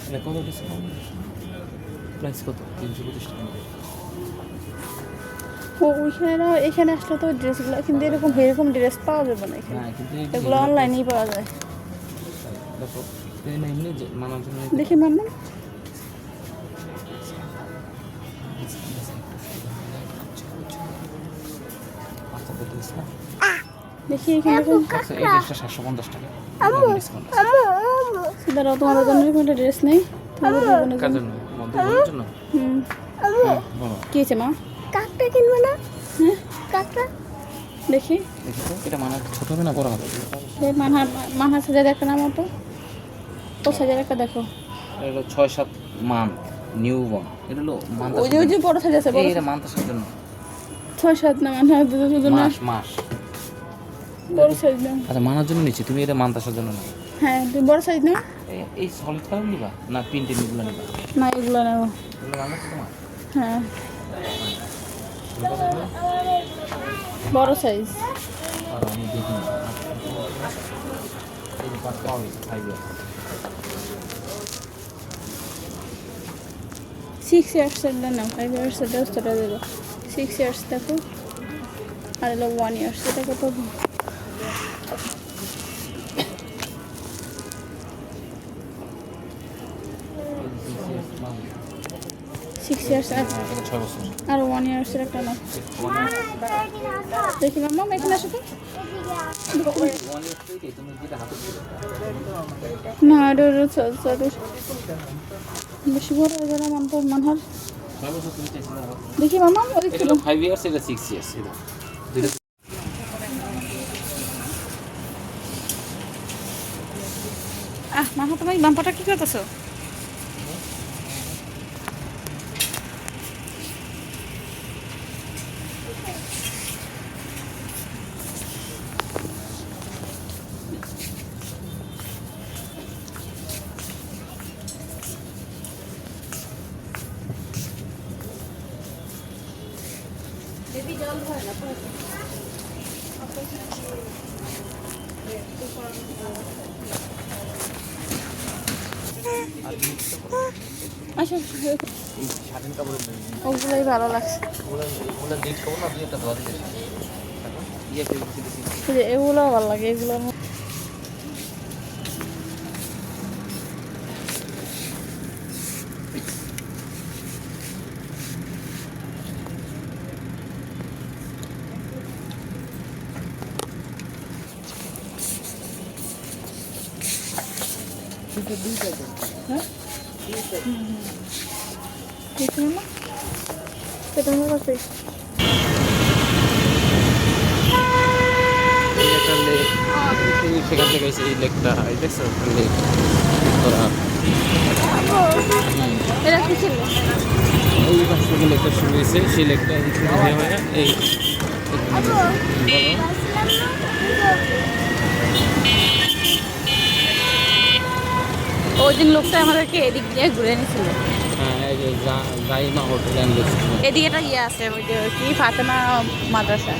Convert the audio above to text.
এটা কত discount? Price কত? 325 টাকা। এখানে আসলে তো ড্রেসগুলো কিন্তু এরকম ড্রেস পাওয়া যাবে না এখানে। হ্যাঁ, কিন্তু এগুলো অনলাইনেই পাওয়া যায়। দেখো এমনি যে মানার জন্য দেখি মাম্মা, দেখি এখানে এই ড্রেসটা 750 টাকা ডিসকাউন্ট আছে। দাঁড়াও, তোমাদের জন্য এরকম একটা ড্রেস নেই তোমাদের বোনের কার জন্য। জন্য? মধ্যের জন্য? বলো। কি হয়েছে মা? কাকটা কিনবো না? হ্যাঁ কাকটা দেখি দেখি তো এটা মানা ছোট হবে না বড় হবে? সেই মানহার সাজার একটা নাম মতো তো সাজার একটা দেখো। এটা হলো 6-7 মান্থ নিউ বর্ন। এটা হলো মান্থ। ওই যে বড় সাজ আছে, বড় এটা মান্থ আসার জন্য 6-7 না মানহার জন্য না, মাস। বড় সাইজ না। আচ্ছা, মানার জন্য নিচ্ছি, তুমি এটা মান্থ আসার জন্য না। হ্যাঁ তুমি বড় সাইজ না। এই সলিড কালার নিবা না প্রিন্টেড নিগুলো নিবা? না এগুলো নেবো। এগুলো মানা তো তোমার। হ্যাঁ বড় সাইজ। আর আমি দেখি না। এই যে পাঁচ পাওয়া গেছে 5 ইয়ার। 6 ইয়ার্স এর না 5 ইয়ার্স এর দশটা দেবো। 6 ইয়ার্স দেখো, আর হলো 1 ইয়ার্স। এটা কত? সিক্স ইয়ার্স এটা 6 বছর। আর 1 ইয়ার্স এর একটা না। দেখি মাম্মা এখানে আসো তো। তুমি যেটা হাতে দিলে না এটা বেশি বড় হয়ে যাবে মানহার। 6 বছর তুমি চাইছিলে। দেখি মাম্মা ওই এটা হলো 5 ইয়ার্স, এটা 6 ইয়ার্স। এটা দুটো মানহা তুমি বাম্পাটা কি করতেছো? আচ্ছা এই স্বাধীন কাপড়ের ওগুলোই ভালো লাগছে। ওগুলো নিট কাপড় না, দুই একটা ধোয়া দিতে ইয়ে করে দিতেছি। এই যে এগুলোও ভালো লাগে, এগুলো হ্যাঁ দেখি মাম্মা এটা আমার কাছে। এই একটা লেক, তুমি সেখান থেকে এসে এই লেকটা দেখছো? লেক তোরা এটা কি ছিল? ওই পাশ থেকে লেকটা শুরু হয়েছে, সেই লেকটা হয়ে হয়ে এই বলো। ওই দিন লোকটা আমাদেরকে এদিক দিয়ে ঘুরে নিয়েছিল। হ্যাঁ, এই যে গাইমা হোটেল অ্যান্ড রেস্টুরেন্ট। এদিকে একটা ইয়ে আছে, ওই যে কি ফাতেমা মাদ্রাসা।